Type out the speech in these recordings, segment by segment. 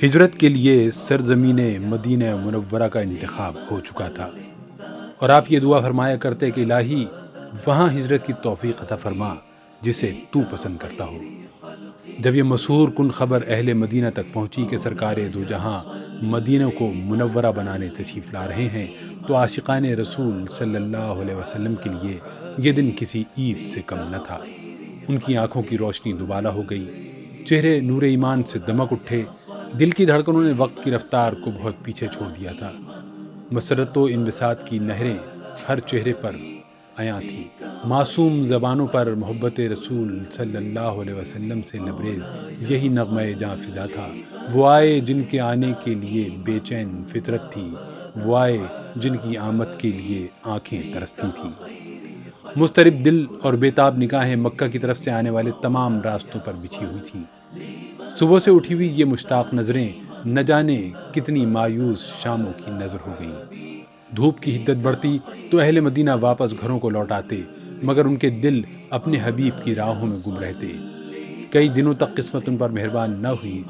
ہجرت کے لیے سرزمین مدینہ منورہ کا انتخاب ہو چکا تھا، اور آپ یہ دعا فرمایا کرتے کہ الہی وہاں ہجرت کی توفیق عطا فرما جسے تو پسند کرتا ہو۔ جب یہ مسحور کن خبر اہل مدینہ تک پہنچی کہ سرکار دو جہاں مدینہ کو منورہ بنانے تشریف لا رہے ہیں، تو عاشقان رسول صلی اللہ علیہ وسلم کے لیے یہ دن کسی عید سے کم نہ تھا۔ ان کی آنکھوں کی روشنی دوبالا ہو گئی، چہرے نور ایمان سے دمک اٹھے، دل کی دھڑکنوں نے وقت کی رفتار کو بہت پیچھے چھوڑ دیا تھا۔ مسرت و انبساط کی نہریں ہر چہرے پر عیاں تھی، معصوم زبانوں پر محبت رسول صلی اللہ علیہ وسلم سے لبریز یہی نغمہ جاں فضا تھا۔ وہ آئے جن کے آنے کے لیے بے چین فطرت تھی، وہ آئے جن کی آمد کے لیے آنکھیں ترستی تھیں۔ مضطرب دل اور بیتاب نگاہیں مکہ کی طرف سے آنے والے تمام راستوں پر بچھی ہوئی تھیں۔ صبح سے اٹھی ہوئی یہ مشتاق نظریں نہ جانے کتنی مایوس شاموں کی نظر ہو گئیں۔ دھوپ کی حدت بڑھتی تو اہل مدینہ واپس گھروں کو لوٹ آتے، مگر ان کے دل اپنے حبیب کی راہوں میں گم رہتے۔ کئی دنوں تک قسمت ان پر مہربان نہ ہوئی،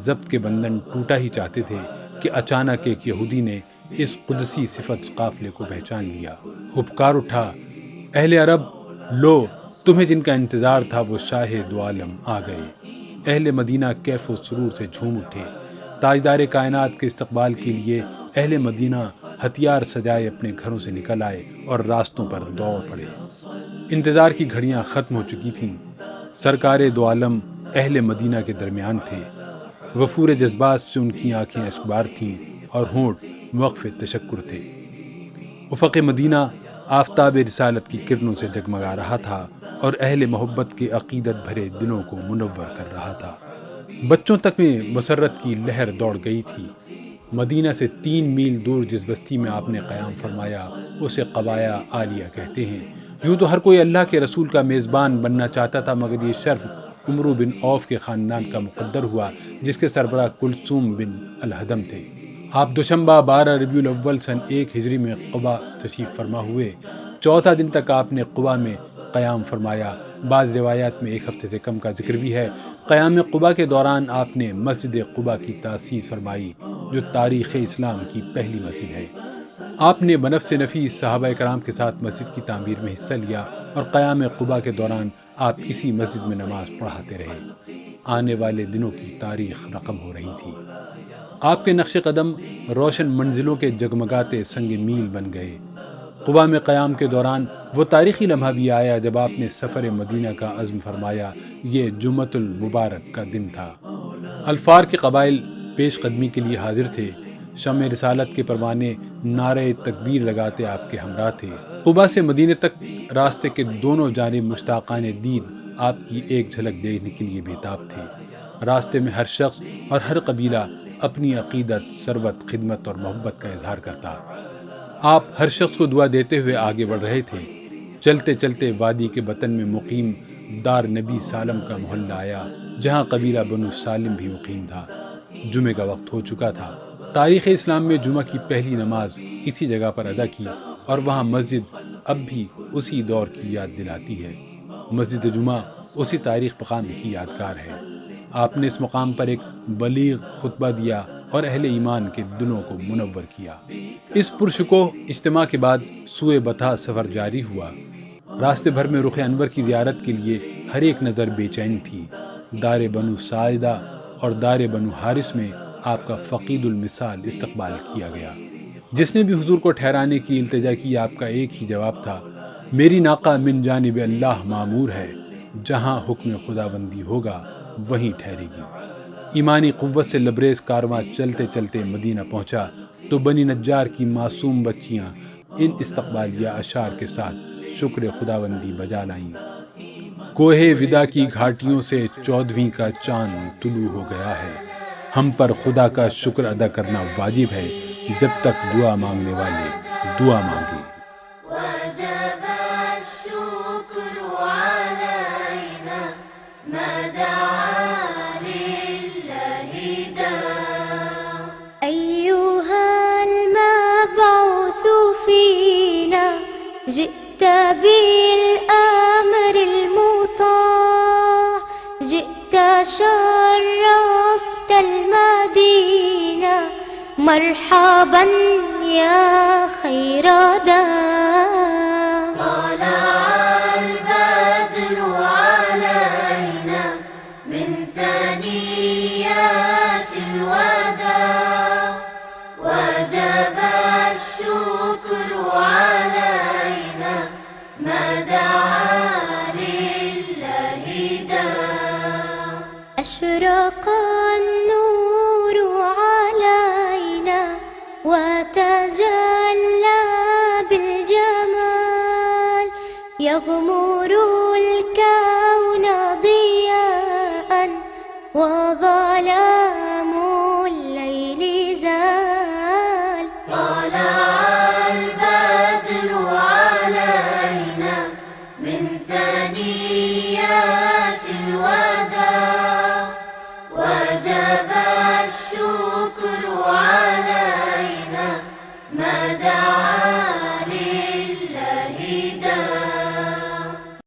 ضبط کے بندھن ٹوٹا ہی چاہتے تھے کہ اچانک ایک یہودی نے اس قدسی صفت قافلے کو پہچان لیا۔ اپکار اٹھا، اہل عرب لو، تمہیں جن کا انتظار تھا وہ شاہ دو عالم آ گئے۔ اہل مدینہ کیف و سرور سے جھوم اٹھے۔ تاجدار کائنات کے استقبال کے لیے اہل مدینہ ہتھیار سجائے اپنے گھروں سے نکل آئے اور راستوں پر دوڑ پڑے۔ انتظار کی گھڑیاں ختم ہو چکی تھیں۔ سرکار دو عالم اہل مدینہ کے درمیان تھے۔ وفور جذبات سے ان کی آنکھیں اشکبار تھیں اور ہونٹ وقف تشکر تھے۔ افق مدینہ آفتاب رسالت کی کرنوں سے جگمگا رہا تھا اور اہل محبت کے عقیدت بھرے دلوں کو منور کر رہا تھا۔ بچوں تک میں مسرت کی لہر دوڑ گئی تھی۔ مدینہ سے 3 میل دور جس بستی میں آپ نے قیام فرمایا اسے قبایہ عالیہ کہتے ہیں۔ یوں تو ہر کوئی اللہ کے رسول کا میزبان بننا چاہتا تھا، مگر یہ شرف عمرو بن عوف کے خاندان کا مقدر ہوا، جس کے سربراہ کلثوم بن الحدم تھے۔ آپ دوشنبہ 12 ربیع الاول سن 1 ہجری میں قباء تشریف فرما ہوئے۔ 4 دن تک آپ نے قباء میں قیام فرمایا۔ بعض روایات میں 1 ہفتے سے کم کا ذکر بھی ہے۔ قیام قباء کے دوران آپ نے مسجد قباء کی تاسیس فرمائی، جو تاریخ اسلام کی پہلی مسجد ہے۔ آپ نے بنفس نفیس صحابہ کرام کے ساتھ مسجد کی تعمیر میں حصہ لیا اور قیام قباء کے دوران آپ اسی مسجد میں نماز پڑھاتے رہے۔ آنے والے دنوں کی تاریخ رقم ہو رہی تھی۔ آپ کے نقش قدم روشن منزلوں کے جگمگاتے سنگ میل بن گئے۔ قباء میں قیام کے دوران وہ تاریخی لمحہ بھی آیا جب آپ نے سفر مدینہ کا عزم فرمایا۔ یہ جمعۃ المبارک کا دن تھا۔ الفار کے قبائل پیش قدمی کے لیے حاضر تھے۔ شمع رسالت کے پروانے نعرہ تکبیر لگاتے آپ کے ہمراہ تھے۔ قباء سے مدینہ تک راستے کے دونوں جانب مشتاقان دید آپ کی ایک جھلک دیکھنے کے لیے بےتاب تھے۔ راستے میں ہر شخص اور ہر قبیلہ اپنی عقیدت، ثروت، خدمت اور محبت کا اظہار کرتا۔ آپ ہر شخص کو دعا دیتے ہوئے آگے بڑھ رہے تھے۔ چلتے چلتے وادی کے بطن میں مقیم دار نبی سالم کا محلہ آیا، جہاں قبیلہ بنو سالم بھی مقیم تھا۔ جمعے کا وقت ہو چکا تھا۔ تاریخ اسلام میں جمعہ کی پہلی نماز اسی جگہ پر ادا کی اور وہاں مسجد اب بھی اسی دور کی یاد دلاتی ہے۔ مسجد جمعہ اسی تاریخ مقام کی یادگار ہے۔ آپ نے اس مقام پر ایک بلیغ خطبہ دیا اور اہل ایمان کے دلوں کو منور کیا۔ اس پرشکوہ اجتماع کے بعد سوئے بطحا سفر جاری ہوا۔ راستے بھر میں رخ انور کی زیارت کے لیے ہر ایک نظر بے چین تھی۔ دار بنو ساعدہ اور دار بنو حارث میں آپ کا فقید المثال استقبال کیا گیا۔ جس نے بھی حضور کو ٹھہرانے کی التجا کی، آپ کا ایک ہی جواب تھا، میری ناقہ من جانب اللہ معمور ہے، جہاں حکم خداوندی ہوگا وہیں ٹھہرے گی۔ ایمانی قوت سے لبریز کارواں چلتے چلتے مدینہ پہنچا تو بنی نجار کی معصوم بچیاں ان استقبالیہ اشعار کے ساتھ شکر خداوندی بجا لائیں۔ کوہ ودا کی گھاٹیوں سے 14ویں کا چاند طلوع ہو گیا ہے، ہم پر خدا کا شکر ادا کرنا واجب ہے، جب تک دعا مانگنے والے دعا مانگے۔ أيها جئت بالأمر المطاع، جئت شرفت المدينة، مرحبا يا خير داع. طلع البدر علينا من ثنيات الوداع، وجب الشكر علينا ما دعا لله داع. أشرق النور علينا وتجلى بالجمال، يغمر